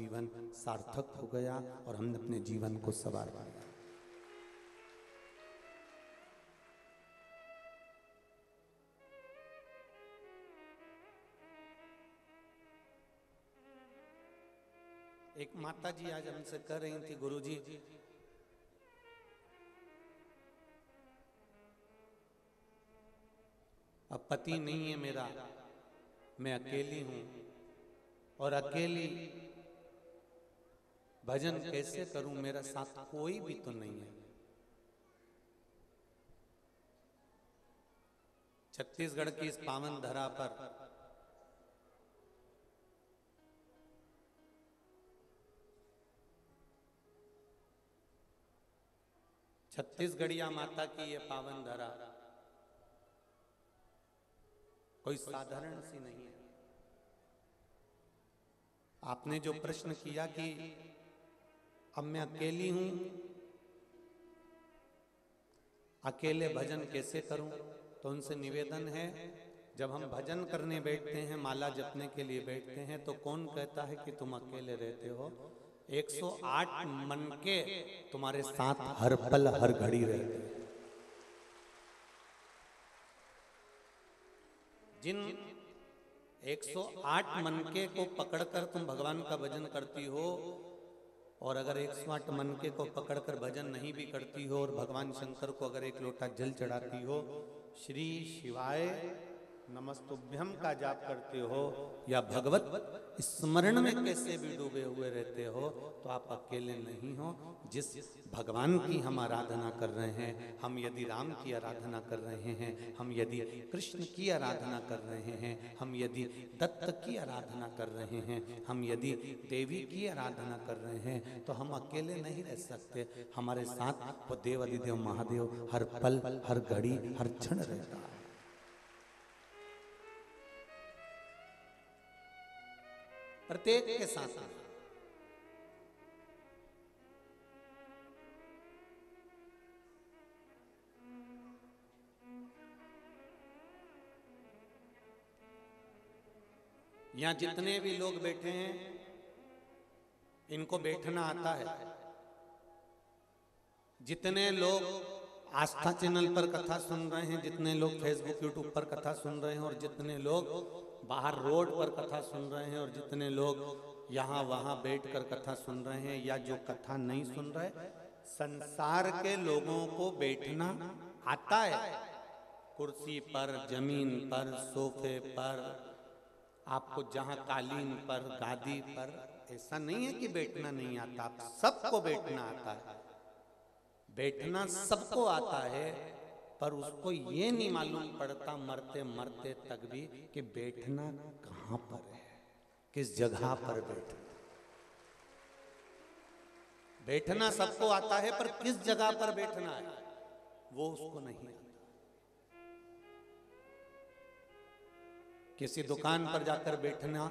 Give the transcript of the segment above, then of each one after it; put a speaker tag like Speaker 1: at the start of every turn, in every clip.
Speaker 1: जीवन सार्थक हो गया और हमने अपने जीवन को संवार लिया। एक माता जी आज हमसे कह रही थी, गुरुजी अब पति नहीं है मेरा, मैं अकेली हूं और अकेली भजन कैसे करूं, मेरा साथ कोई भी तो नहीं है। छत्तीसगढ़ की इस पावन धरा पर छत्तीसगढ़िया माता की ये पावन धरा कोई साधारण सी नहीं है। आपने जो प्रश्न किया कि अब मैं अकेली हूं, अकेले भजन कैसे करूं, तो उनसे निवेदन है, जब हम भजन करने बैठते हैं, माला जपने के लिए बैठते हैं, तो कौन कहता है कि तुम अकेले रहते हो? 108 मन के तुम्हारे साथ हर पल हर घड़ी रहते हैं। जिन 108 मनके को पकड़कर तुम भगवान का भजन करती हो, और अगर 108 मनके को पकड़कर भजन नहीं भी करती हो और भगवान शंकर को अगर एक लोटा जल चढ़ाती हो, श्री शिवाय नमस्तुभ्यम का जाप करते हो या भगवत स्मरण में कैसे भी डूबे हुए रहते हो, तो आप अकेले नहीं हो। जिस भगवान की हम आराधना कर रहे हैं, हम यदि राम की आराधना कर रहे हैं, हम यदि कृष्ण की आराधना कर रहे हैं, हम यदि दत्त की आराधना कर रहे हैं, हम यदि देवी की आराधना कर रहे हैं, तो हम अकेले नहीं रह सकते। हमारे साथ वो देव अधिदेव महादेव हर पल हर घड़ी हर क्षण रहता है। प्रत्येक के साथ यहां जितने भी लोग बैठे हैं, इनको बैठना आता है। जितने लोग आस्था चैनल पर कथा सुन रहे हैं, जितने लोग फेसबुक यूट्यूब पर कथा सुन रहे हैं, और जितने लोग बाहर रोड पर कथा सुन रहे हैं, और जितने लोग यहाँ वहाँ बैठकर कथा सुन रहे हैं, या जो कथा नहीं सुन रहे, संसार के लोगों को बैठना आता है। कुर्सी पर, जमीन पर, सोफे पर, आपको जहाँ कालीन पर, गादी पर, ऐसा नहीं है कि बैठना नहीं आता, आप सबको बैठना आता है। बैठना सबको आता है, पर उसको ये नहीं मालूम पड़ता मरते मरते तक भी कि बैठना कहाँ पर है, किस जगह पर बैठना। बैठना सबको आता है, पर किस जगह पर बैठना है वो उसको नहीं आता। किसी दुकान पर जाकर बैठना,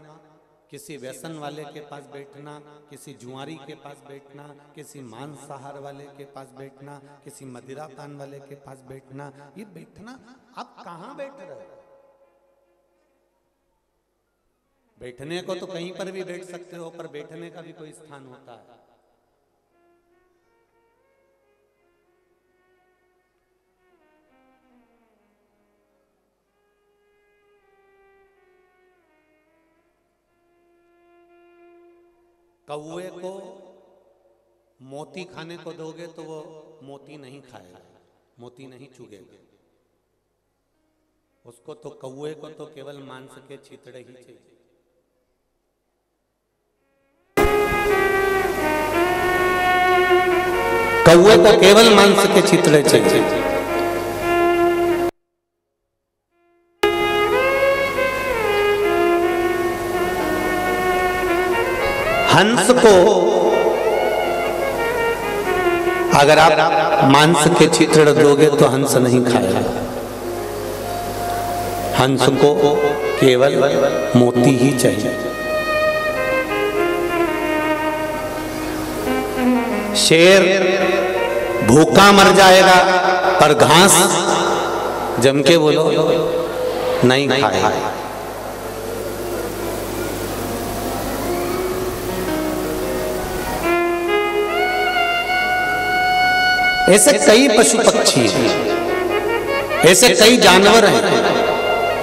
Speaker 1: किसी व्यसन वाले के पास बैठना, किसी जुआरी के पास बैठना, किसी मांसाहार वाले के पास बैठना, किसी मदिरा पान वाले के पास बैठना, ये बैठना आप कहाँ बैठ रहे हो? बैठने को तो कहीं पर भी बैठ सकते हो, पर बैठने का भी कोई स्थान होता है। कौवे को मोती खाने को दोगे तो वो मोती नहीं खाएगा, मोती नहीं चुगेगा। उसको तो, कौवे को तो केवल मांस के छितड़े ही चाहिए। कौवे को केवल मांस के छितड़े चाहिए। हंस को अगर आप मांस के छितड़ दोगे तो हंस नहीं खाएगा। हंस को केवल मोती ही चाहिए। शेर भूखा मर जाएगा, पर घास जम के बोलो नहीं खाएगा। ऐसे कई पशु पक्षी हैं, ऐसे कई जानवर हैं,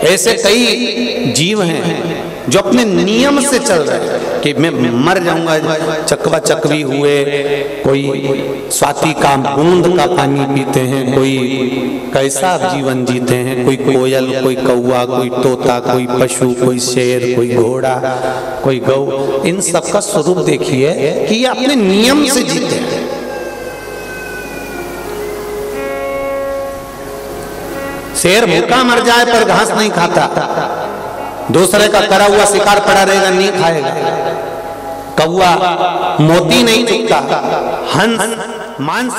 Speaker 1: ऐसे कई जीव हैं जो अपने नियम से चल रहे हैं कि मैं मर जाऊंगा। चकवा चकवी हुए, कोई स्वाति का बूंद का पानी पीते हैं, कोई कैसा जीवन जीते हैं, कोई कोयल, कोई कौवा, कोई तोता, कोई पशु, कोई शेर, कोई घोड़ा, कोई गौ। इन सब का स्वरूप देखिए कि ये अपने नियम से जीते हैं। शेर भूखा मर जाए पर घास नहीं खाता, दूसरे का करा हुआ शिकार पड़ा रहेगा, नहीं खाएगा। कौवा मोती नहीं चुगता, हंस मांस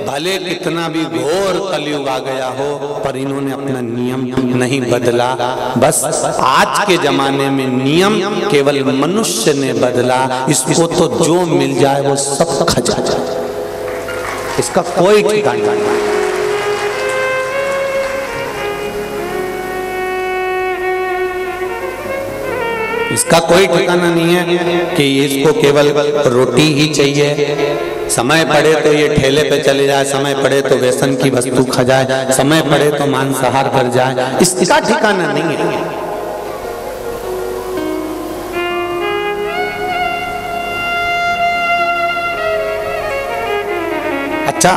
Speaker 1: भले कितना भी घोर कलयुग आ गया हो, पर इन्होंने अपना नियम नहीं बदला। बस आज के जमाने में नियम केवल मनुष्य ने बदला। इसको तो जो मिल जाए वो सब खा जाए, इसका कोई ठिकाना नहीं। इसका कोई ठिकाना नहीं है कि इसको केवल रोटी ही चाहिए, समय पड़े तो ये ठेले पे चले जाए, समय पड़े तो व्यसन की वस्तु खा जाए, समय पड़े तो मांसाहार कर जाए, इसका ठिकाना नहीं है। अच्छा,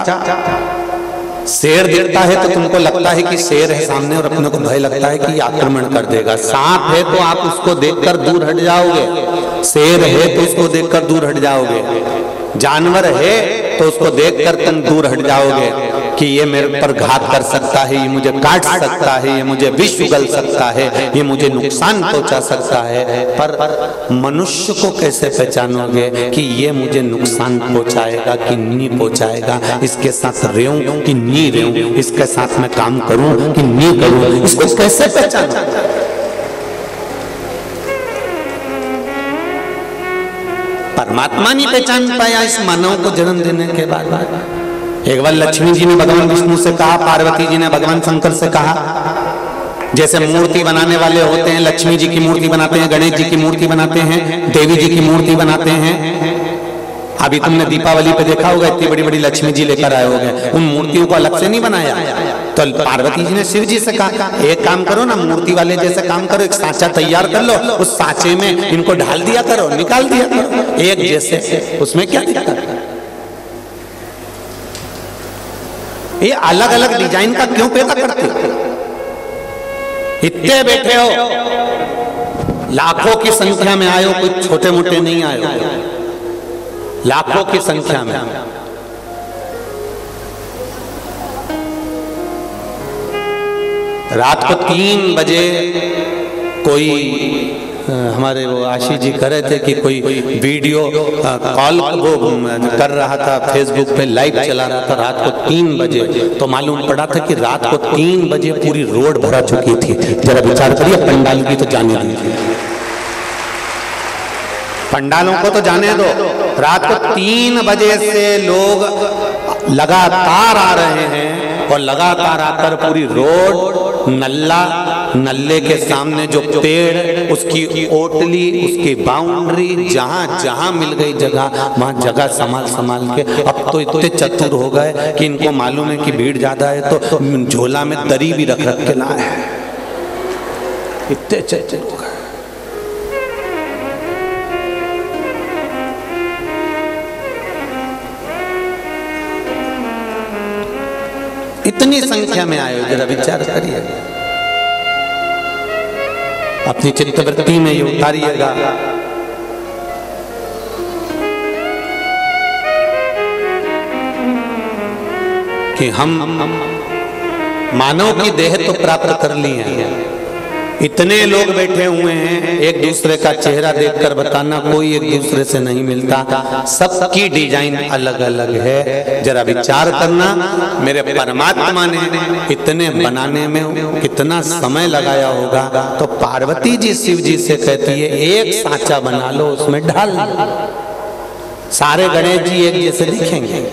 Speaker 1: शेर दिखता है तो तुमको लगता है कि शेर है सामने और अपने को भय लगता है कि आक्रमण कर देगा। सांप है तो आप उसको देखकर दूर हट जाओगे, शेर है तो उसको देखकर दूर हट जाओगे, जानवर है तो उसको देखकर तुम दूर हट जाओगे कि ये मेरे पर घात कर सकता है, ये मुझे काट सकता है, ये मुझे विष उगल सकता है, ये मुझे नुकसान पहुंचा सकता है। पर मनुष्य को कैसे पहचानोगे कि ये मुझे नुकसान पहुंचाएगा कि नहीं पहुंचाएगा, इसके साथ रहूं कि नहीं रहूं, इसके साथ मैं काम करूं कि नहीं करूं, इसको कैसे पहचानोगे? परमात्मा नहीं पहचान पाया इस मानव को जन्म देने के बाद। एक बार लक्ष्मी जी ने भगवान विष्णु से कहा, पार्वती जी ने भगवान शंकर से कहा, जैसे मूर्ति बनाने वाले होते हैं, लक्ष्मी जी की मूर्ति बनाते हैं, गणेश जी की मूर्ति बनाते हैं, देवी जी की मूर्ति बनाते हैं। अभी तुमने दीपावली पे देखा होगा, इतनी बड़ी बड़ी लक्ष्मी जी लेकर आए होंगे, उन मूर्तियों को अलग से नहीं बनाया। तो पार्वती जी ने शिव जी से कहा, एक काम करो ना, मूर्ति वाले जैसे काम करो, एक सांचा तैयार कर लो, उस सांचे में इनको ढाल दिया करो, निकाल दिया करो एक जैसे, उसमें क्या दिक्कत है? ये अलग अलग डिजाइन का क्यों पैदा करते हो? इतने बैठे हो, लाखों की संख्या में आए हो, कोई छोटे मोटे नहीं आए हो, लाखों की संख्या में। रात को 3 बजे कोई हमारे वो आशीष जी कर रहे थे कि कोई वीडियो कॉल वो कर रहा था, फेसबुक पे लाइव चला रहा था रात को 3 बजे। तो मालूम पड़ा था कि रात को 3 बजे पूरी रोड भरा चुकी थी। जरा विचार करिए, पंडाल की तो जाने दीजिए, पंडालों को तो जाने दो, रात को 3 बजे से लोग लगातार आ रहे हैं और लगातार आकर पूरी रोड, नल्ले के सामने जो पेड़, उसकी ओटली, उसकी बाउंड्री, जहां जहां मिल गई जगह वहां जगह संभाल संभाल के। अब तो इतने चतुर हो गए कि इनको मालूम है कि भीड़ ज्यादा है तो झोला में दरी भी रख रख के लाए हैं, इतने चतुर हो गए। इतनी संख्या में आए हो, जरा विचार करिए, अपनी चित्तवृत्ति में ये उतारिएगा। कि हम मानव की देह तो प्राप्त कर ली है, इतने लोग बैठे हुए हैं, एक दूसरे का चेहरा देखकर बताना कोई एक दूसरे से नहीं मिलता, सबकी डिजाइन अलग अलग है। जरा विचार करना, मेरे परमात्मा ने इतने बनाने में कितना समय लगाया होगा। तो पार्वती जी शिव जी से कहती है, एक सांचा बना लो, उसमें ढाल लो, सारे गणेश जी एक जैसे दिखेंगे,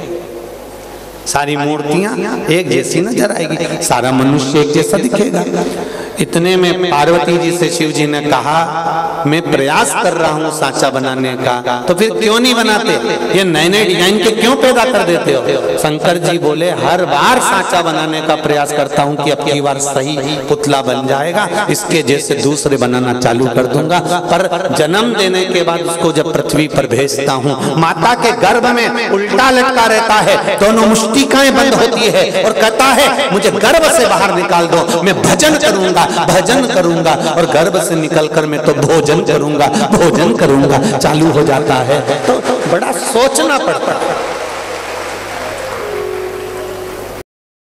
Speaker 1: सारी मूर्तियां एक जैसी नजर आएगी, सारा मनुष्य एक जैसा दिखेगा। इतने में पार्वती जी से शिव जी ने कहा, मैं प्रयास कर रहा हूँ सांचा बनाने का, तो फिर क्यों नहीं बनाते? ये नए नए डिजाइन के क्यों पैदा कर देते हो? शंकर जी बोले, हर बार सांचा बनाने का प्रयास करता हूँ कि अब की बार सही पुतला बन जाएगा, इसके जैसे दूसरे बनाना चालू कर दूंगा। पर जन्म देने के बाद उसको जब पृथ्वी पर भेजता हूँ, माता के गर्भ में उल्टा लटका रहता है, दोनों मुष्टिकाएं बंद होती है और कहता है मुझे गर्भ से बाहर निकाल दो, मैं भजन करूंगा, भजन करूंगा, और गर्भ से निकलकर मैं तो भोजन करूंगा, भोजन करूंगा चालू हो जाता है। तो बड़ा सोचना पड़ता है।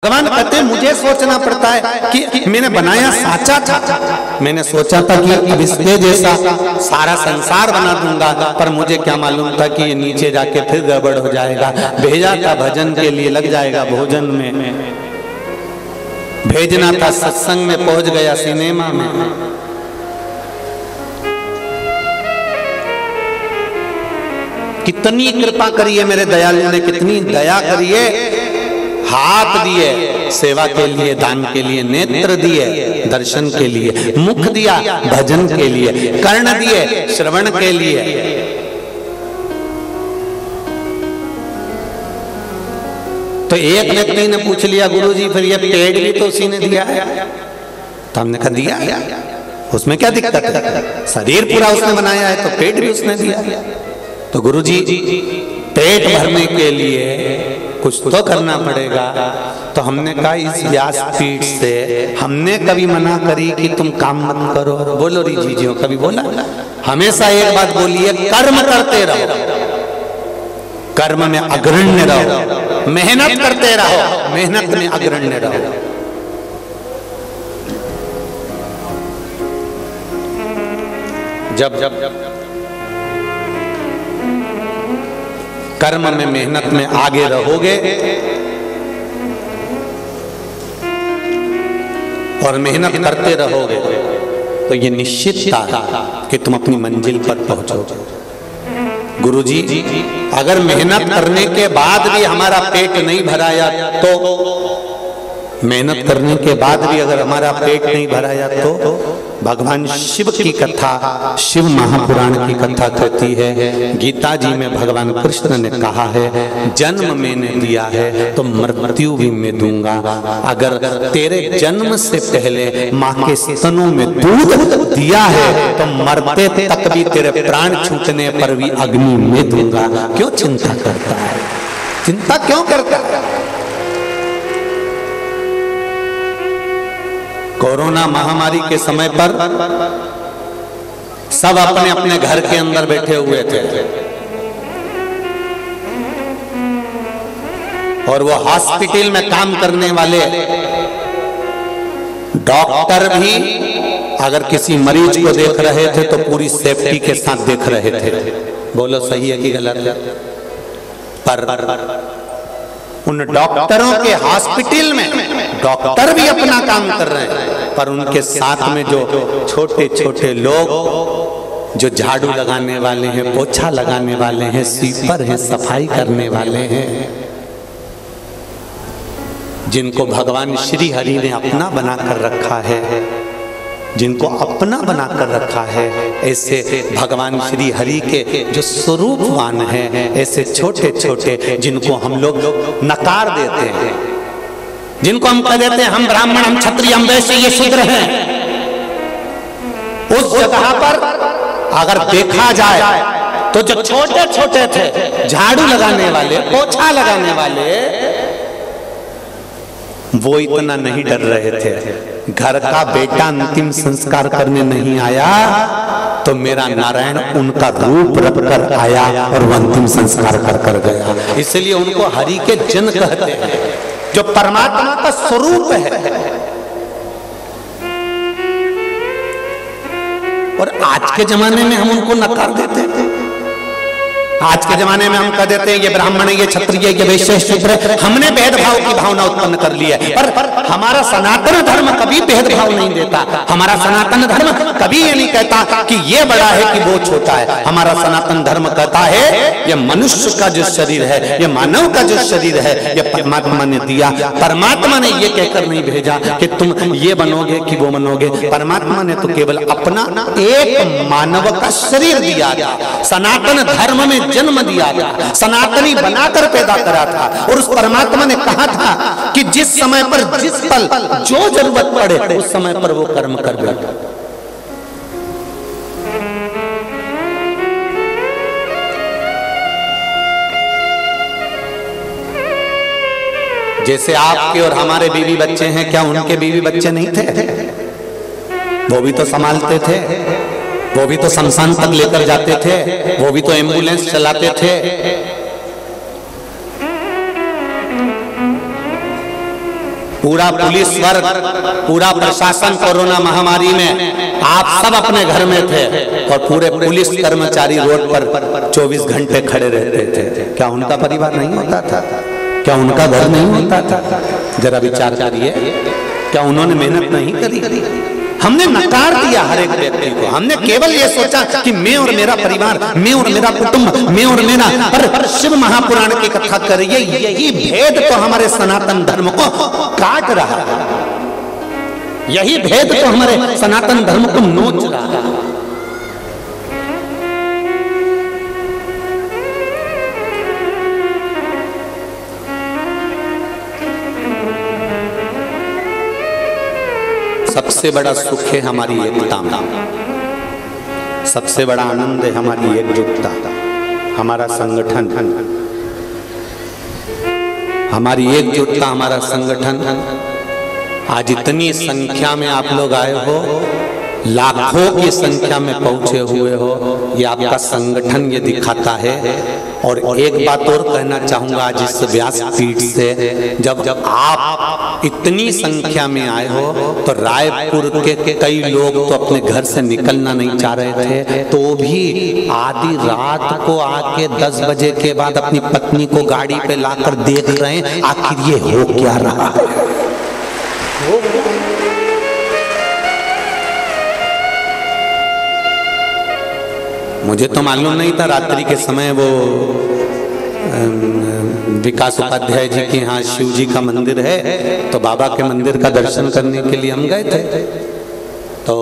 Speaker 1: भगवान कहते मुझे सोचना पड़ता है कि मैंने बनाया साचा था, मैंने सोचा था कि अब इसके जैसा सारा संसार बना दूंगा, पर मुझे क्या मालूम था कि ये नीचे जाके फिर गड़बड़ हो जाएगा। भेजा था भजन के लिए, लग जाएगा भोजन में। भेजना था सत्संग में, पहुंच गया सिनेमा में। कितनी कृपा करिए मेरे दयालु ने, कितनी दया करिए। हाथ दिए सेवा के लिए, दान के लिए, नेत्र दिए दर्शन के लिए, मुख दिया भजन के लिए, कर्ण दिए श्रवण के लिए। तो एक व्यक्ति ने पूछ लिया, गुरुजी फिर ये पेट भी तो उसी ने दिया है? तो हमने कहा दिया, उसमें क्या दिक्कत है? शरीर पूरा उसने बनाया है तो पेट भी उसने दिया। तो गुरुजी पेट भरने के लिए कुछ तो करना पड़ेगा। तो हमने कहा इस व्यासपीठ से हमने कभी मना करी कि तुम काम मत करो? बोलो रीजी जी, कभी बोला? हमेशा एक बात बोलिए, कर्म करते रहो, कर्म में अग्रण्य रहो, मेहनत करते रहो, मेहनत में अग्रण्य रहो। जब कर्म में मेहनत में आगे रहोगे और मेहनत करते रहोगे तो ये निश्चित था कि तुम अपनी मंजिल पर पहुंचोगे। गुरुजी अगर मेहनत करने के बाद भी हमारा पेट नहीं भराया तो, मेहनत करने के बाद भी अगर हमारा पेट नहीं भराया तो भगवान शिव की कथा, शिव महापुराण की कथा कहती है, गीता जी में भगवान कृष्ण ने कहा है, जन्म मैंने दिया है तो मृत्यु भी मैं दूंगा। अगर तेरे जन्म से पहले माँ के स्तनों में दूध दिया है तो मरते तक भी तेरे प्राण छूटने पर भी अग्नि में दूंगा। क्यों चिंता करता है? चिंता क्यों करता है? कोरोना महामारी के समय पर सब अपने अपने घर के अंदर बैठे हुए थे और वो हॉस्पिटल में काम करने वाले डॉक्टर भी अगर किसी मरीज को देख रहे थे तो पूरी सेफ्टी के साथ देख रहे थे। बोलो सही है कि गलत है? पर उन डॉक्टरों के हॉस्पिटल में डॉक्टर भी अपना काम कर रहे हैं, पर उनके साथ में जो छोटे छोटे लोग जो झाड़ू लगाने वाले हैं, पोछा लगाने वाले हैं, स्वीपर हैं, सफाई करने वाले हैं, जिनको भगवान श्री हरि ने अपना बनाकर रखा है, जिनको अपना बनाकर रखा है, ऐसे भगवान श्री हरि के जो स्वरूपवान हैं, ऐसे छोटे छोटे जिनको हम लोग नकार देते हैं, जिनको हम कह देते हैं हम ब्राह्मण, हम क्षत्रिय, हम वैश्य, ये शूद्र हैं, उस जगह पर अगर देखा जाए तो जो छोटे छोटे थे झाड़ू लगाने वाले, पोछा लगाने वाले, वो इतना नहीं डर रहे थे। घर का बेटा अंतिम संस्कार करने नहीं आया तो मेरा नारायण उनका रूप रख कर आया और वो अंतिम संस्कार कर कर गया। इसलिए उनको हरि के जन कहते हैं, जो परमात्मा का स्वरूप है। और आज के जमाने में हम उनको नकार देते हैं। आज के जमाने में हम कह देते हैं ये ब्राह्मण है, ये क्षत्रिय, ये वैश्य, शूद्र है। हमने भेदभाव की भावना उत्पन्न कर ली है, पर हमारा सनातन धर्म कभी भेदभाव नहीं देता। हमारा सनातन धर्म कभी ये नहीं कहता कि ये बड़ा है कि वो छोटा है। हमारा सनातन धर्म कहता है ये मनुष्य का जो शरीर है, ये मानव का जो शरीर है, ये परमात्मा ने दिया। परमात्मा ने ये कहकर नहीं भेजा कि तुम ये बनोगे कि वो बनोगे। परमात्मा ने तो केवल अपना एक मानव का शरीर दिया था, सनातन धर्म में जन्म दिया था, सनातनी बनाकर पैदा करा था। और उस परमात्मा ने कहा था कि जिस समय पर जिस पल जो जरूरत पड़े उस समय पर वो कर्म कर बैठा। जैसे आपके और हमारे बीवी बच्चे हैं, क्या उनके बीवी बच्चे नहीं थे? वो भी तो संभालते थे, वो भी तो शमशान तक लेकर जाते थे, वो भी तो एम्बुलेंस चलाते थे। पूरा पुलिस वर्ग, पूरा प्रशासन कोरोना महामारी में आप सब अपने घर में थे और पूरे पुलिस कर्मचारी रोड पर 24 घंटे खड़े रहते थे। क्या उनका परिवार नहीं होता था? क्या उनका घर नहीं होता था? जरा विचार करिए, क्या उन्होंने मेहनत नहीं करी? हमने नकार दिया हर एक व्यक्ति को। हमने केवल ये सोचा कि मैं और मेरा परिवार, मैं और मेरा कुटुंब, मैं और मेरा। पर शिव महापुराण की कथा करिए, यही भेद तो हमारे सनातन धर्म को काट रहा है, यही भेद तो हमारे सनातन धर्म को नोच रहा है। सबसे बड़ा सुख है हमारी एकता में, सबसे बड़ा आनंद है हमारी एकजुटता, हमारा संगठन, हमारी एकजुटता, हमारा संगठन। आज इतनी संख्या में आप लोग आए हो, लाखों की संख्या में पहुंचे हुए हो, ये आपका संगठन ये दिखाता है। और एक बात और कहना चाहूंगा आज इस व्यासपीठ से, जब आप इतनी संख्या में आए हो तो रायपुर के कई लोग तो अपने घर से निकलना नहीं चाह रहे थे, तो भी आधी रात को आके 10 बजे के बाद अपनी पत्नी को गाड़ी पे लाकर देख रहे हैं आखिर ये हो क्या रहा है। मुझे तो मालूम नहीं था, रात्रि के समय वो विकास उपाध्याय जी के यहाँ शिव जी का मंदिर है, तो बाबा के मंदिर का दर्शन करने के लिए हम गए थे। तो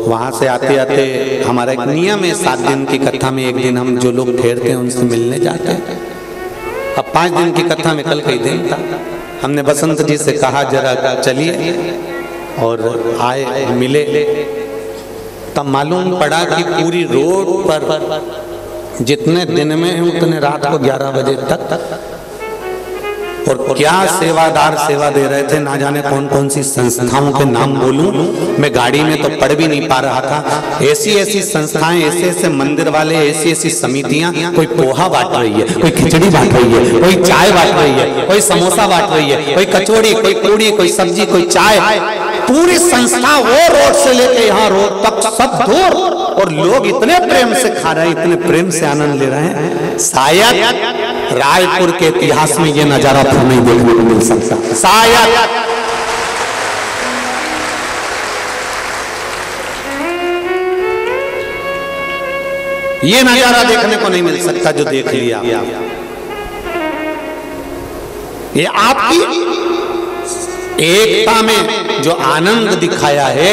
Speaker 1: वहाँ से आते आते हमारा एक नियम है, 7 दिन की कथा में एक दिन हम जो लोग ठहरते हैं उनसे मिलने जाते हैं। अब 5 दिन की कथा में कल का ही दिन था। हमने बसंत जी से कहा जरा चलिए, और आए, मिले। तब मालूम पड़ा कि पूरी रोड पर जितने दिन में है उतने रात को 11 बजे तक और क्या सेवादार सेवा दे रहे थे, ना जाने कौन कौन सी संस्थाओं के नाम बोलूं मैं, गाड़ी में तो पढ़ भी नहीं पा रहा था। ऐसी ऐसी संस्थाएं, ऐसे ऐसे मंदिर वाले, ऐसी ऐसी समितियां, कोई पोहा बांट रही है, कोई खिचड़ी बांट रही है, कोई चाय बांट रही है, कोई समोसा बांट रही है, कोई कचौड़ी, कोई पूड़ी, कोई सब्जी, कोई चाय। पूरी संस्था वो रोड से लेके यहाँ रोड तक सब दूर, और लोग इतने प्रेम से खा रहे हैं, इतने प्रेम से आनंद ले रहे हैं। शायद रायपुर के इतिहास में ये नजारा फिर नहीं देखने को मिल सकता, शायद। ये नजारा देखने को नहीं मिल सकता जो देख लिया। ये आपकी एकता में जो आनंद दिखाया है,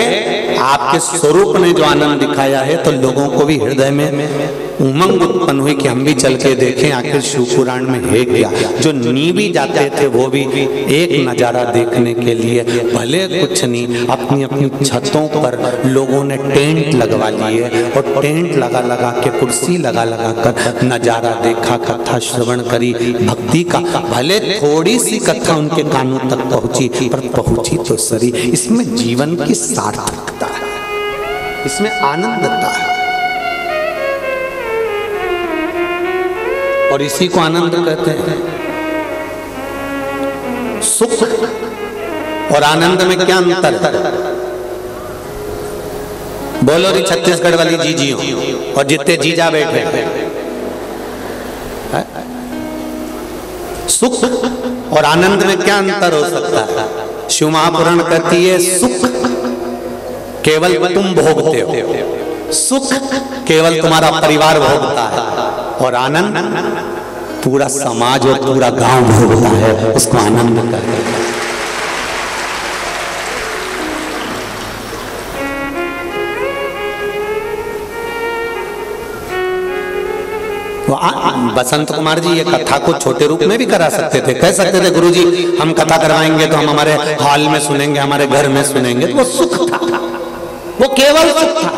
Speaker 1: आपके स्वरूप ने जो आनंद दिखाया है, तो लोगों को भी हृदय में उमंग उत्पन्न हुई कि हम भी चल के देखें आखिर शिव पुराण में है क्या। जो नीवी जाते थे वो भी एक नजारा देखने के लिए, भले कुछ नहीं, अपनी अपनी छतों पर लोगों ने टेंट लगवा लिए और टेंट लगा लगा के, कुर्सी लगा लगा कर नजारा देखा, कथा श्रवण करी, भक्ति का। भले थोड़ी सी कथा उनके कानों तक पहुंची, पर पहुंची तो सही। इसमें जीवन की सार्थकता है, इसमें आनंदता है, और इसी को आनंद कहते हैं। सुख और आनंद में क्या अंतर है? बोलो री छत्तीसगढ़ वाली जीजियों और जितने जीजा बैठे, सुख और आनंद में क्या अंतर हो सकता है? शिव महापुराण कहती है सुख केवल तुम भोगते हो, सुख केवल तुम्हारा परिवार भोगता है, और आनंद पूरा समाज और पूरा गांव भोगता है। उसको आनंद कहते हैं। बसंत कुमार जी ये कथा को छोटे रूप में भी करा सकते थे, कह सकते थे गुरुजी हम कथा करवाएंगे तो हम हमारे हॉल में सुनेंगे, हमारे घर में सुनेंगे। तो वो सुख था, वो केवल सुख था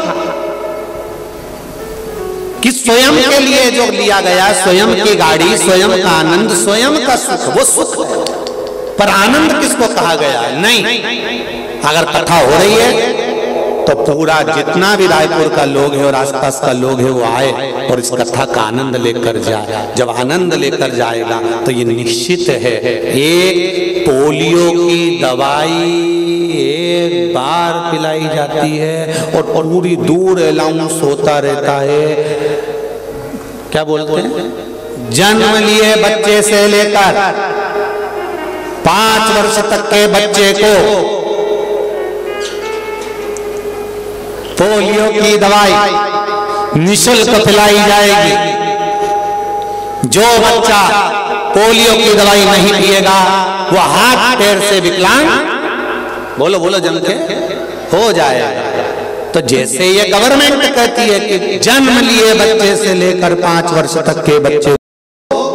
Speaker 1: कि स्वयं के लिए जो लिया गया, स्वयं की गाड़ी, स्वयं का आनंद, स्वयं का सुख, वो सुख है। पर आनंद किसको कहा गया? नहीं, अगर कथा हो रही है तो पूरा जितना भी रायपुर का लोग है और आसपास का लोग है वो आए और इस कथा का आनंद लेकर जाए। जब आनंद लेकर जाएगा तो ये निश्चित है एक पोलियो की दवाई एक बार पिलाई जाती है और पूरी दूर अलाउंस होता रहता है। क्या बोलते हैं? जन्म लिए बच्चे से लेकर 5 वर्ष तक के बच्चे को पोलियो की दवाई निःशुल्क पिलाई जाएगी। जो बच्चा पोलियो की दवाई नहीं पिएगा वो हाथ पैर से विकलांग, बोलो बोलो जम के, हो जाएगा। तो जैसे ये गवर्नमेंट कहती है कि जन्म लिए बच्चे से लेकर 5 वर्ष तक के बच्चे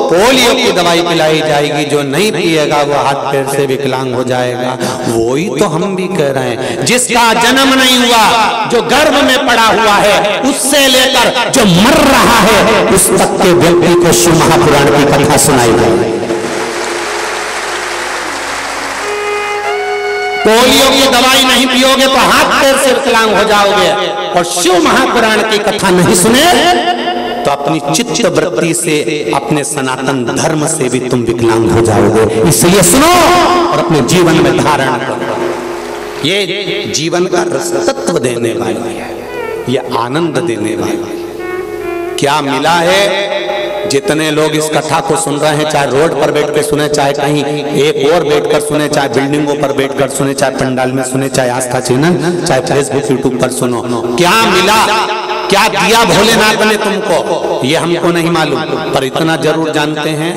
Speaker 1: पोलियो की दवाई पिलाई जाएगी, जो नहीं पिएगा वो हाथ पैर से विकलांग हो जाएगा। वही तो हम भी कह रहे हैं, जिसका जन्म नहीं हुआ, जो गर्भ में पड़ा हुआ है, उससे लेकर जो मर रहा है उस तक के व्यक्ति को शिव महापुराण की कथा सुनाई गई। पोलियो की दवाई नहीं पियोगे तो हाथ पैर से विकलांग हो जाओगे, और शिव महापुराण की कथा नहीं सुने तो अपनी चित्त वृत्ति से अपने सनातन धर्म से भी तुम विकलांग हो जाओगे। इसलिए सुनो और अपने जीवन में धारण करो। ये जीवन का रसतत्व देने वाली है, ये आनंद देने वाली है। क्या मिला है? जितने लोग इस कथा को सुन रहे हैं, चाहे रोड पर बैठ कर सुने, चाहे कहीं एक और बैठकर सुने, चाहे बिल्डिंगों पर बैठकर सुने, चाहे पंडाल में सुने, चाहे आस्था चैनल, चाहे फेसबुक यूट्यूब पर सुनो, क्या मिला? क्या दिया भोलेनाथ ने तुमको? ये हमको नहीं मालूम, पर इतना जरूर जानते हैं,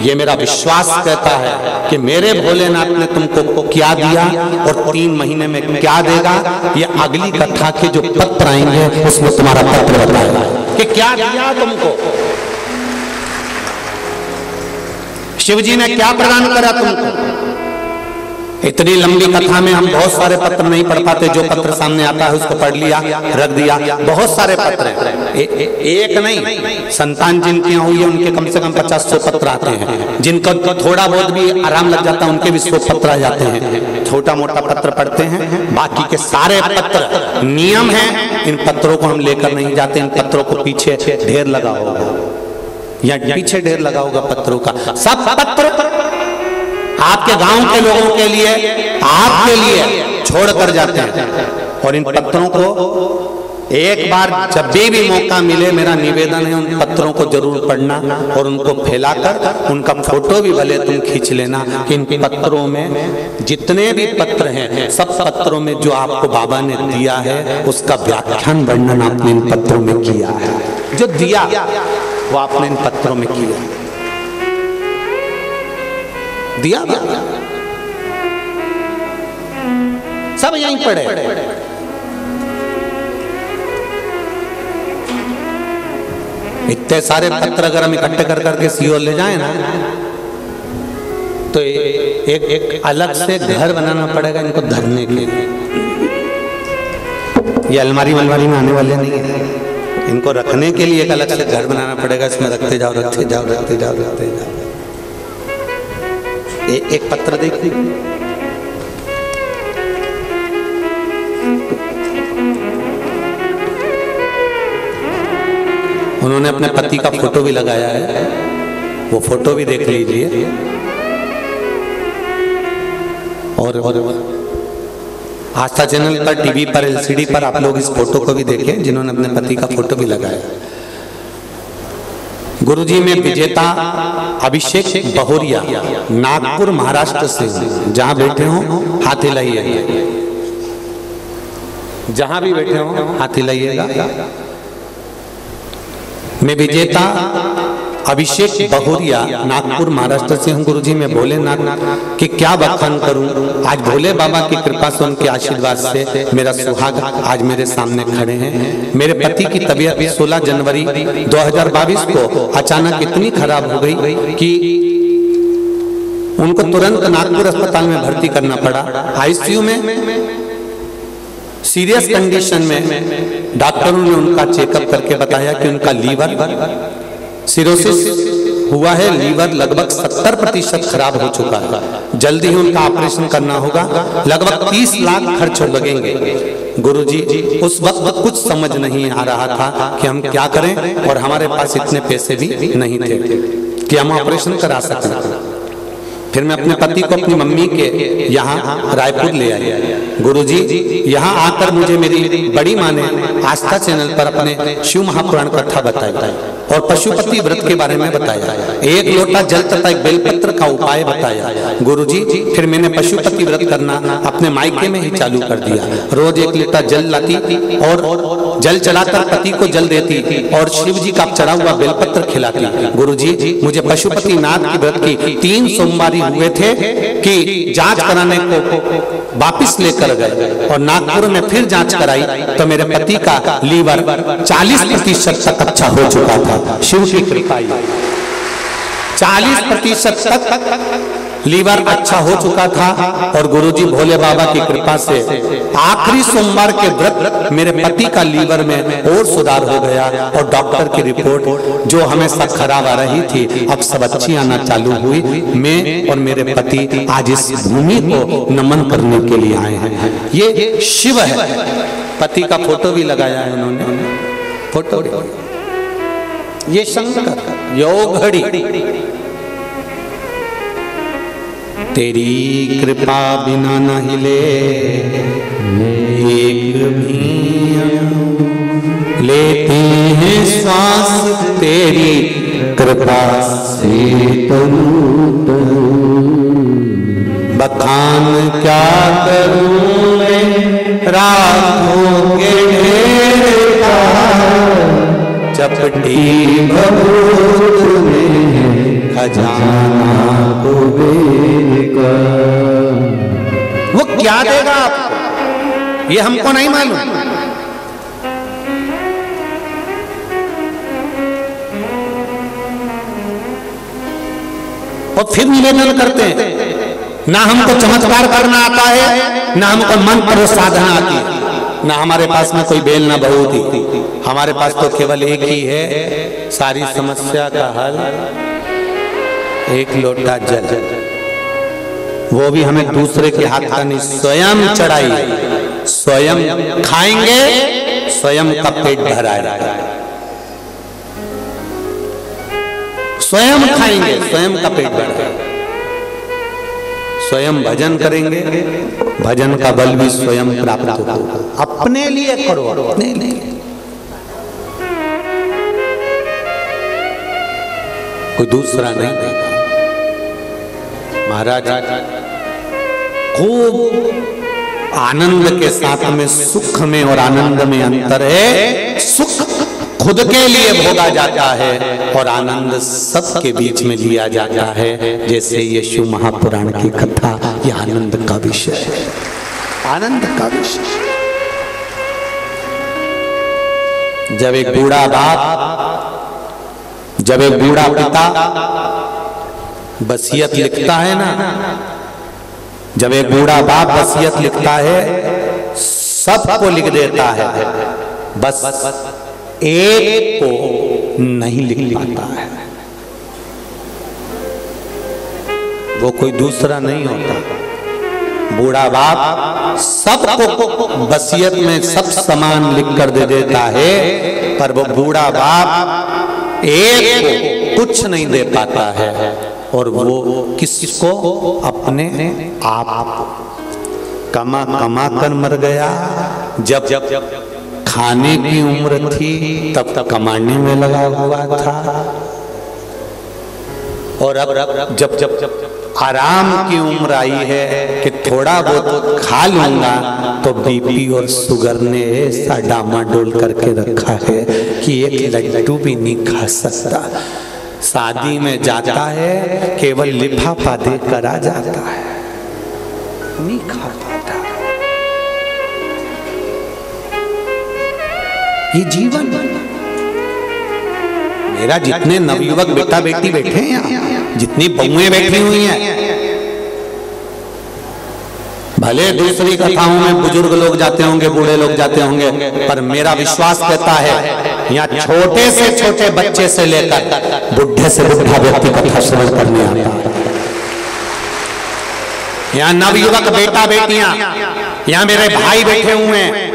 Speaker 1: ये मेरा विश्वास कहता है कि मेरे भोलेनाथ ने तुमको क्या दिया और 3 महीने में क्या देगा, ये अगली कथा के जो पत्र आएंगे उसमें तुम्हारा पत्र बताएगा कि क्या दिया तुमको, शिव जी ने क्या प्रदान करा तुमको। इतनी लंबी कथा में हम बहुत सारे पत्र नहीं पढ़ पाते, जो पत्र सामने आता है उसको पढ़ लिया, रख दिया। बहुत सारे पत्र हैं, एक नहीं, संतान जिनकी हुई है उनके कम से कम 50-100 पत्र आते हैं। जिनको थोड़ा बहुत भी आराम लग जाता है उनके भी 100 पत्र आ जाते हैं। छोटा मोटा पत्र पढ़ते हैं, बाकी के सारे पत्र नियम है, इन पत्रों को हम लेकर नहीं जाते। इन पत्रों को पीछे ढेर लगा होगा, या पीछे ढेर लगा होगा पत्रों का। सब पत्र आपके गांव के लोगों के लिए, आपके लिए छोड़ कर जाते हैं। और इन पत्रों को एक बार जब भी मौका मिले, मेरा निवेदन है उन पत्रों को जरूर पढ़ना और उनको फैलाकर उनका फोटो भी भले तुम खींच लेना। इन पत्रों में जितने भी पत्र हैं, सब पत्रों में जो आपको बाबा ने दिया है उसका व्याख्यान वर्णन आपने इन पत्रों में किया है। जो दिया वो आपने इन पत्रों में किया, दिया सब यहीं पड़े। इतने सारे पत्र अगर हम इकट्ठे कर करके सीओ ले जाए ना, तो एक अलग से घर बनाना पड़ेगा इनको धरने के लिए। ये अलमारी वलमारी में आने वाले नहीं है, इनको रखने के लिए एक अलग से घर बनाना पड़ेगा। इसमें रखते जाओ रखते जाओ रखते जाओ रखते जाओ। एक पत्र देखिए, उन्होंने अपने पति का फोटो भी लगाया है, वो फोटो भी देख लीजिए। और आस्था चैनल पर, टीवी पर, एलसीडी पर आप लोग इस फोटो को भी देखें, जिन्होंने अपने पति का फोटो भी लगाया। गुरुजी में विजेता अभिषेक बहोरिया नागपुर महाराष्ट्र से, जहां बैठे हो हाथ हिलाइए, जहां भी बैठे हो हाथ हिलाइएगा। मैं विजेता अभिषेक बहोरिया नागपुर महाराष्ट्र से हूँ। गुरुजी मैं भोलेनाथ कि क्या बखान करूं, आज भोले बाबा की कृपा से, उनके आशीर्वाद से मेरा सुहाग आज मेरे सामने खड़े हैं। मेरे पति की तबीयत 16 जनवरी 2022 को अचानक इतनी खराब हो गई कि उनको तुरंत नागपुर अस्पताल में भर्ती करना पड़ा। आईसीयू में सीरियस कंडीशन में डॉक्टरों ने उनका चेकअप करके बताया कि उनका लीवर सिरोसिस हुआ है, लीवर लगभग 70% खराब हो चुका है, जल्दी ही उनका ऑपरेशन करना होगा, लगभग 30 लाख खर्च लगेंगे। गुरुजी उस वक्त कुछ समझ नहीं आ रहा था कि हम क्या करें, और हमारे पास इतने पैसे भी नहीं थे कि हम ऑपरेशन करा सकें। फिर मैं अपने पति को अपनी मम्मी के यहाँ रायपुर ले आया। गुरुजी यहाँ आकर मुझे मेरी बड़ी माँ ने आस्था चैनल पर अपने शिव महापुराण कथा बताई और पशुपति व्रत के बारे में बताया, एक लोटा जल तथा एक बेलपत्र का उपाय बताया। गुरुजी फिर मैंने पशुपति व्रत करना अपने मायके में ही चालू कर दिया। रोज 1 लीटर जल लाती और जल चढ़ाकर पति को जल देती और शिव जी का चढ़ा हुआ बेलपत्र खिलाती। गुरुजी मुझे पशुपति नाथ की व्रत की 3 सोमवारी हुए थे कि जांच कराने को वापिस लेकर गए और नागपुर में फिर जांच कराई तो मेरे पति का लीवर 40% तक अच्छा हो चुका था। शिव की कृपा, 40% तक लीवर अच्छा हो चुका था। और गुरुजी भोले बाबा की कृपा से आखिरी सोमवार के व्रत मेरे पति का लीवर में और सुधार हो गया और डॉक्टर की रिपोर्ट जो हमेशा खराब आ रही थी अब सब अच्छी आना चालू हुई। मैं और मेरे पति आज इस भूमि को नमन करने के लिए आए हैं। ये शिव है, पति का फोटो भी लगाया है उन्होंने, फोटो। ये शंकर योग घड़ी, तेरी कृपा बिना न हिले एक भी, लेते हैं श्वास तेरी कृपा से बखान क्या करूं मैं रातों के ढेर का, चपटी भभूत में खजाना कुबेर का। वो क्या देगा आपको ये हमको नहीं मालूम, और फिर निवेदन करते हैं ना हमको चमत्कार करना आता है, ना हमको मंत्र साधना आती है, ना हमारे पास में कोई बेल ना बहुत ही, हमारे पास तो केवल एक ही है सारी समस्या का हल, एक लोटा जल। वो भी हमें दूसरे के हाथ का नहीं, स्वयं चढ़ाई, स्वयं खाएंगे, स्वयं का पेट भराएगा, स्वयं खाएंगे, स्वयं का पेट भराएगा, स्वयं भजन करेंगे, भजन का बल भी स्वयं प्राप्त होगा। अपने लिए करो, अपने लिए, कोई दूसरा नहीं देगा। महाराज खूब आनंद के साथ में सुख में और आनंद में अंतर है। सुख खुद के लिए भोगा जाता है और आनंद सबके बीच में लिया जाता है। जैसे ये शिव महापुराण की कथा, ये आनंद का विषय है, आनंद का विषय। जब एक बूढ़ा बाप, जब एक बूढ़ा पिता वसीयत लिखता है ना, जब एक बूढ़ा बाप वसीयत लिखता है, सबको लिख देता है, बस एक को नहीं लिख पाता है। वो कोई दूसरा नहीं होता। बूढ़ा बाप सबको वसीयत में सब सामान लिख कर दे देता है, पर वो बूढ़ा बाप एक को कुछ नहीं दे पाता है। और वो किसको? अपने आप। कमा कमा कर मर गया, जब खाने की उम्र थी तब कमाने में लगा हुआ था। और अब जब आराम की उम्र आई है कि थोड़ा बहुत खा लूंगा, तो बीपी और शुगर ने ऐसा डामाडोल करके रखा है कि एक लड्डू भी नहीं खा सकता। शादी में जाता है केवल लिफाफा देकर आ जाता है, नहीं खा पाता। ये जीवन। मेरा जितने नवयुवक बेटा बेटी बैठे हैं यहाँ, जितनी बहुएं बैठी हुई हैं, भले दूसरी कथाओं में बुजुर्ग लोग जाते होंगे, बूढ़े लोग जाते होंगे, पर मेरा विश्वास कहता है यहाँ छोटे से छोटे बच्चे से लेकर बुढ़े से बुढ़ा व्यक्ति कथा श्रवण करने आता है। यहाँ नवयुवक बेटा बेटियां, यहाँ मेरे भाई बैठे हुए हैं,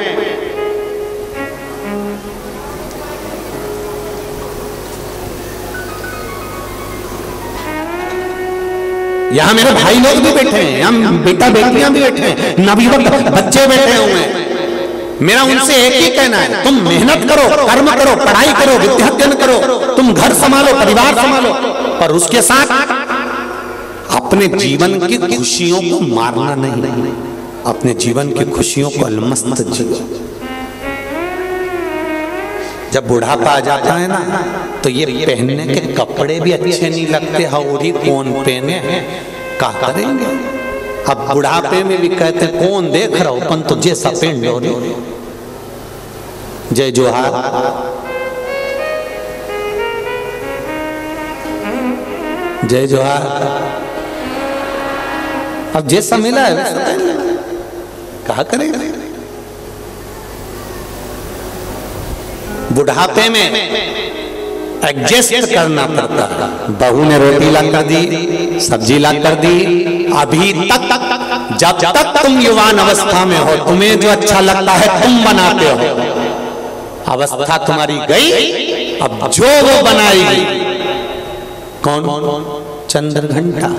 Speaker 1: यहाँ मेरे भाई लोग भी बैठे हैं, यहाँ बेटा बेटियां भी बैठे हैं, नवयुवक बच्चे बैठे हुए हैं। मेरा उनसे एक ही कहना है, तुम मेहनत करो, कर्म करो, पढ़ाई करो, विद्याध्ययन करो, तुम घर संभालो, परिवार संभालो, पर उसके साथ अपने जीवन की खुशियों को मारना नहीं, अपने जीवन की खुशियों को अलमस्त जियो। जब बुढ़ापा आ जाता है ना, तो ये पहनने के कपड़े भी अच्छे नहीं लगते, हौरी कौन पहने, क्या करेंगे। अब बुढ़ापे में भी कहते कौन देख रहा हो, अपन तो जैसा पहन लो। जय जोहार। जय जोहार। अब जैसा मिला है वैसा पहन ले, कहा करेगा। बुढ़ापे में एडजस्ट करना पड़ता है। बहू ने रोटी ला कर दी, सब्जी ला कर दी, अभी तक जब तक तुम युवान अवस्था में हो, तुम्हें जो अच्छा लगता है तुम बनाते हो। अवस्था तुम्हारी गई, अब जो वो बनाएगी, कौन? चंद्रघंटा।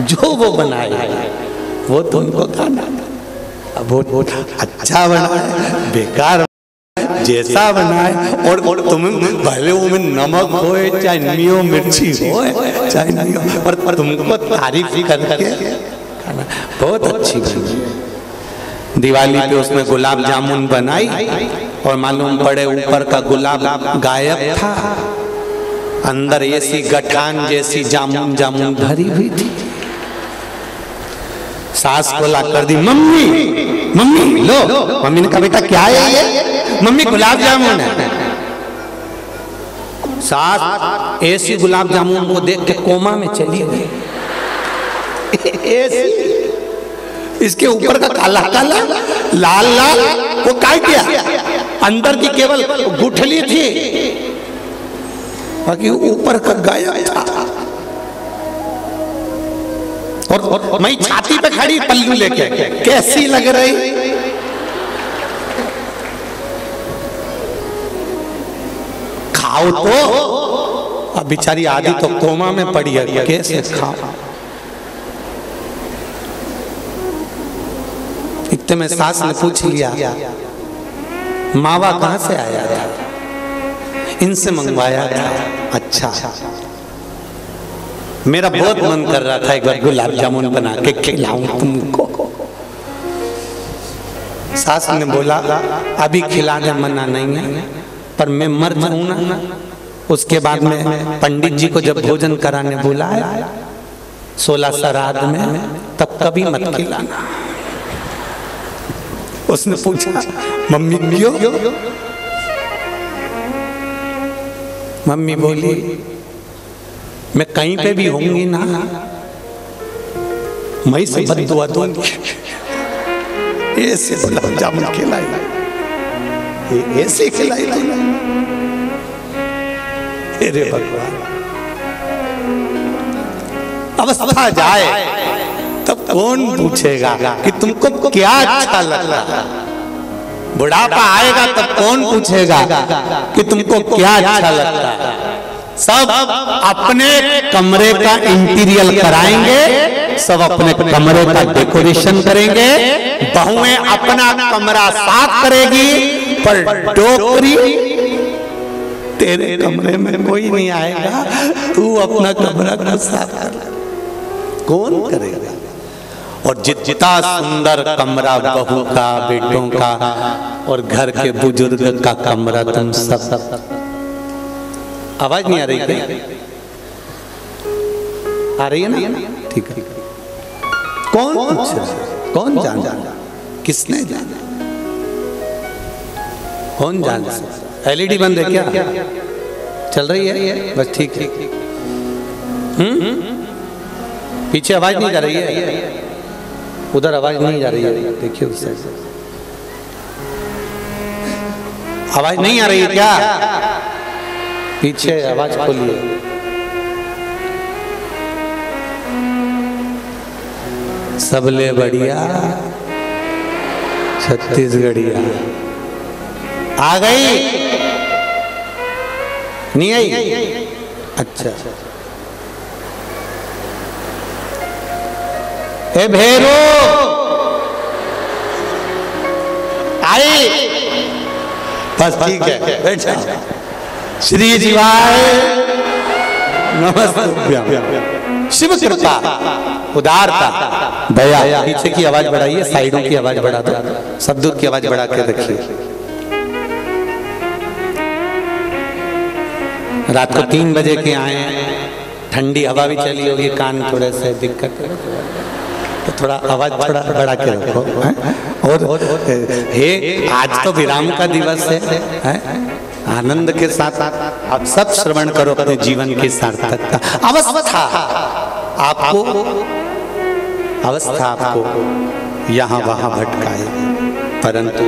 Speaker 1: जो वो बनाएगी वो तुमको खाना। अब वो अच्छा बनाए, बेकार जैसा बनाए, और तुम भले वो में नमक हो चाहे नियो मिर्ची हो चाहे नहीं हो, पर तुमको तारीफ करके खाना बहुत अच्छी बनी। दिवाली पे उसमें गुलाब जामुन बनाई और मालूम पड़े ऊपर का गुलाब गायब था, अंदर ऐसी गठान जैसी जामुन भरी हुई थी। सास को ला कर दी, मम्मी मम्मी लो। मम्मी ने कहा बेटा क्या है ये? मम्मी गुलाब जामुन है। सास ऐसी गुलाब जामुन को देख के कोमा में चली गई। ऐसी इसके ऊपर का काला काला लाल लाल वो क्या किया, अंदर की केवल गुठली थी, बाकी ऊपर का गायब था। और मैं छाती पे खड़ी पल्लू लेके, कैसी लग रही? खाओ तो। अब बेचारी आदि तो कोमा में पड़ी है, कैसे खाओ? इतने में सास ने पूछ लिया मावा कहां से आया था? इनसे मंगवाया था। अच्छा, मेरा बहुत मन कर रहा था एक बार गुलाब जामुन बना के खिलाऊं तुमको। सास ने बोला अभी खिलाने मना नहीं है, पर मैं मर जाऊं ना, उसके बाद में पंडित जी को जब भोजन कराने बुलाया 16 श्राद्ध में, तब कभी मत खिलाना। उसने पूछा मम्मी क्यों? मम्मी बोली मैं कहीं पे भी होंगी ना, मैं से बद्दुआ दूंगी। ऐसे गुलाब जामुन खिलाई, ऐसे खिलाई तूने? अरे भगवान, अवस्था जाए तब कौन पूछेगा कि तुमको क्या अच्छा लगता? बुढ़ापा आएगा तब कौन पूछेगा कि तुमको क्या अच्छा लगता? सब अपने कमरे का इंटीरियर कराएंगे, सब अपने कमरे का डेकोरेशन करेंगे, बहुएं अपना कमरा साफ करेगी, पर तेरे कमरे में कोई नहीं आएगा, तू अपना कमरा खुद साफ कर। कौन करेगा? और जितना सुंदर कमरा बहू का, बेटों का और घर के बुजुर्ग का कमरा, तुम सब। आवाज नहीं आ रही क्या? आ रही है ना? ठीक है। कौन कौन जान? किसने जाना? कौन जान? एलईडी बंद है क्या? चल रही है बस, ठीक है। पीछे आवाज नहीं जा रही है, उधर आवाज नहीं जा रही है, देखिए उस साइड से आवाज नहीं आ रही है क्या? पीछे आवाज खोलिए। सबले बढ़िया छत्तीसगढ़िया आ गई, नहीं आई? अच्छा। ए भेरो आई, बस ठीक है, बैठ जा। श्री जीवाय नमस्ते। शिव कृपा, उदारता, दया। पीछे की आवाज बढ़ाइए, साइडों की आवाज बढ़ा दो, शब्दों की आवाज बढ़ा के रखिए। रात को 3 बजे के आए, ठंडी हवा भी चली होगी, कान थोड़े से दिक्कत है तो थोड़ा आवाज थोड़ा बढ़ा के रखो। और हे, आज तो विराम का दिवस है, आनंद के साथ आप सब श्रवण करो अपने जीवन की सार्थकता। अवस्था आपको यहाँ वहां भटकाएगी, परंतु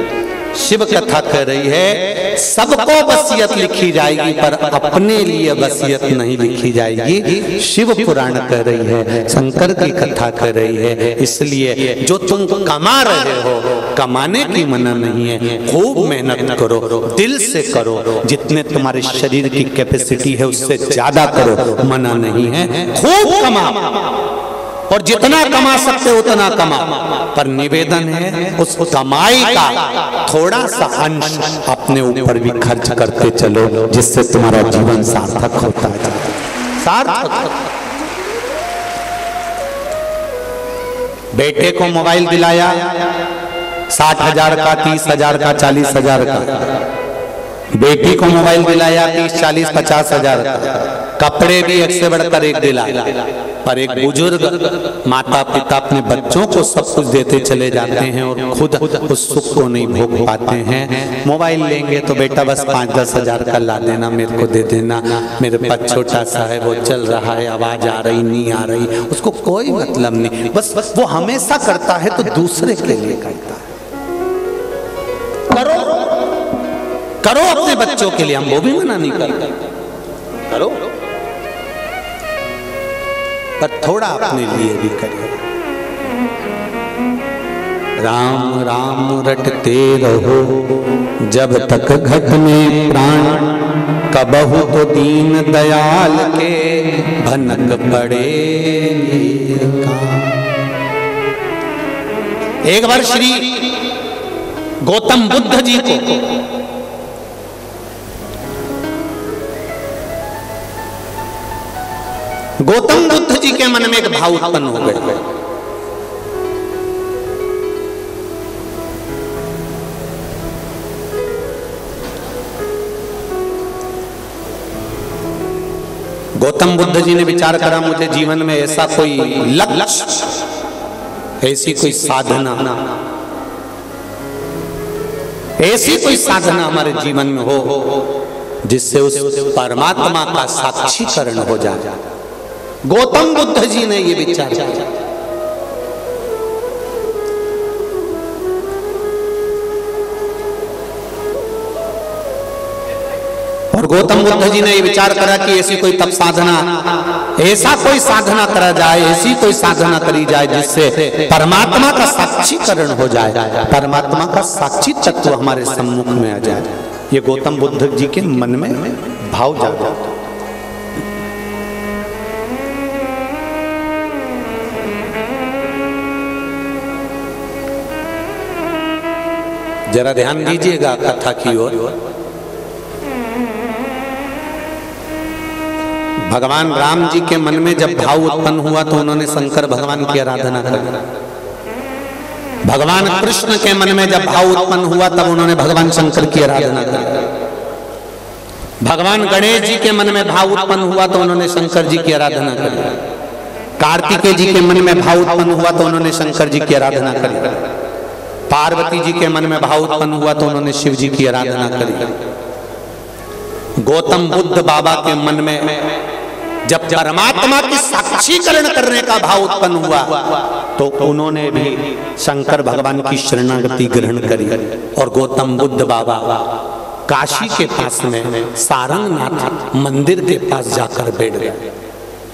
Speaker 1: शिव कथा कर रही है सबको वसीयत लिखी जाएगी, पर अपने लिए वसीयत नहीं लिखी जाएगी। शिव पुराण कर रही है, शंकर की कथा कर रही है। इसलिए जो तुम कमा रहे हो, कमाने की मना नहीं है, खूब मेहनत करो, दिल से करो, जितने तुम्हारे शरीर की कैपेसिटी है उससे ज्यादा करो, मना नहीं है। खूब कमा, और जितना कमा सकते हो उतना कमा, पर निवेदन है उस कमाई का थोड़ा सा अंश अपने ऊपर भी खर्च करते चलो, जिससे तुम्हारा जीवन सार्थक होता है। सार्थक। बेटे को मोबाइल दिलाया 60,000 का, 30,000 का, 40,000 का। बेटी को मोबाइल दिलाया 30, 40, 50,000 का। कपड़े भी एक से बढ़कर एक दिलाया, पर एक बुजुर्ग माता पिता अपने बच्चों को सब कुछ देते चले जाते हैं और खुद उस सुख को नहीं भोग पाते हैं। मोबाइल लेंगे तो बेटा बस 5-10 हजार का ला देना, मेरे को दे देना, मेरे पास छोटा सा है, वो चल रहा है, आवाज आ रही नहीं आ रही, उसको कोई मतलब नहीं। बस वो हमेशा करता है तो दूसरे के लिए करता है। करो अपने बच्चों के लिए, हम वो भी मना नहीं करते, करो, पर थोड़ा अपने लिए भी करिए। राम राम रटते रहो जब तक घट में प्राण, कबहु तो दीन दयाल के भनक पड़े। एक बार श्री गौतम बुद्ध जी को गौतम बुद्ध जी के मन में एक भाव उत्पन्न हो गया। गौतम बुद्ध जी ने विचार करा, मुझे जीवन में ऐसा कोई लक्ष्य, ऐसी कोई साधना, ऐसी कोई साधना हमारे जीवन में हो जिससे उस परमात्मा का साक्षीकरण हो जाए। गौतम बुद्ध जी ने ये विचार किया और गौतम बुद्ध जी ने ये विचार करा कि ऐसी कोई तप साधना, ऐसा कोई साधना करा जाए, ऐसी कोई साधना करी जाए जिससे परमात्मा का साक्षीकरण हो जाए, परमात्मा का साक्षी तत्व हमारे सम्मुख में आ जाए। ये गौतम बुद्ध जी के मन में भाव जागा। जरा ध्यान दीजिएगा कथा की ओर। भगवान राम जी के मन में जब भाव उत्पन्न हुआ तो उन्होंने शंकर भगवान की आराधना करी। भगवान कृष्ण के मन में जब भाव उत्पन्न हुआ तब उन्होंने भगवान शंकर की आराधना करी। भगवान गणेश जी के मन में भाव उत्पन्न हुआ तो उन्होंने शंकर जी की आराधना करी। कार्तिकेय जी के मन में भाव उत्पन्न हुआ तो उन्होंने शंकर जी की आराधना करी। पार्वती जी के मन में भाव उत्पन्न हुआ तो उन्होंने शिव जी की आराधना करी। गौतम बुद्ध बाबा के मन में जब परमात्मा की साक्षीकरण करने का भाव उत्पन्न हुआ तो उन्होंने भी शंकर भगवान की शरणागति ग्रहण करी और गौतम बुद्ध बाबा काशी के पास में सारंगनाथ मंदिर के पास जाकर बैठ गए।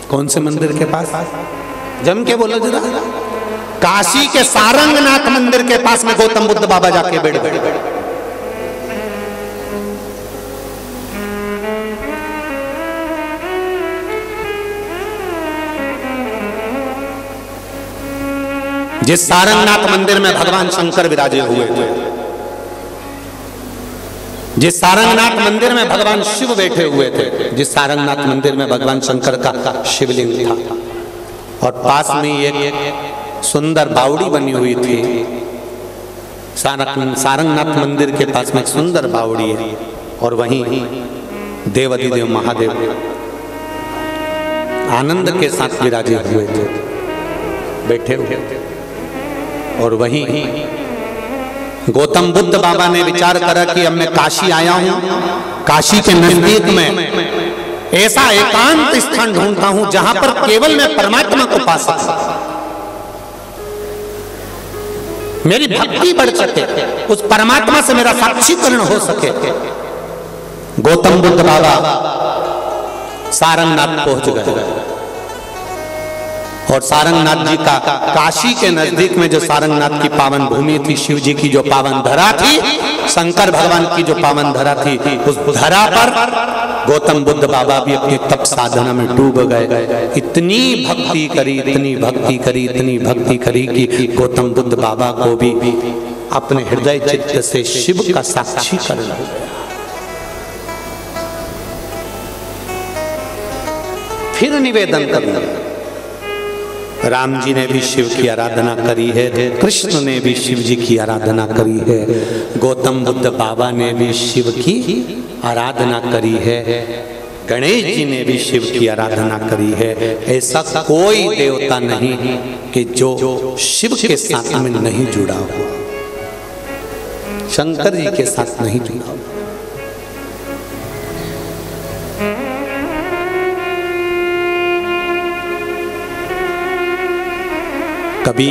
Speaker 1: कौन से मंदिर के पास? जम के बोलो जरा। काशी के सारंगनाथ मंदिर के पास में गौतम बुद्ध बाबा जाके बैठ गए। जिस सारंगनाथ मंदिर में भगवान शंकर विराजे हुए थे, जिस सारंगनाथ मंदिर में भगवान शिव बैठे हुए थे, जिस सारंगनाथ मंदिर में भगवान शंकर का शिवलिंग था और पास में एक सुंदर बावड़ी बनी हुई थी। सारंगनाथ मंदिर के पास में एक सुंदर बावड़ी है और वहीं देवाधिदेव महादेव आनंद के साथ विराजे हुए थे, बैठे हुए थे। और वहीं गौतम बुद्ध बाबा ने विचार करा कि अब मैं काशी आया हूं, काशी के नजदीक में ऐसा एकांत स्थान ढूंढता हूं जहां पर केवल मैं परमात्मा को पा सकता, मेरी भक्ति बढ़ सके, उस परमात्मा से मेरा साक्षीकरण हो सके। गौतम बुद्ध बाबा सारंगनाथ पहुंच गए और सारंगनाथ जी का काशी के नजदीक में जो सारंगनाथ की पावन भूमि थी, शिव जी की जो पावन धरा थी, शंकर भगवान की जो पावन धरा थी, उस धरा पर गौतम बुद्ध बाबा भी अपनी तप साधना में डूब गए। इतनी भक्ति करी, इतनी भक्ति करी, इतनी भक्ति करी कि गौतम बुद्ध बाबा को भी अपने हृदय चित्त से शिव का साक्षीकरण हो गया। फिर निवेदन करना, राम जी ने भी शिव की आराधना करी है, कृष्ण ने भी शिव जी की आराधना करी है, गौतम बुद्ध बाबा ने भी शिव की आराधना करी है, गणेश जी ने भी शिव की आराधना करी है। ऐसा कोई देवता नहीं कि जो शिव के साथ में नहीं जुड़ा हुआ, शंकर जी के साथ नहीं जुड़ा हुआ। कभी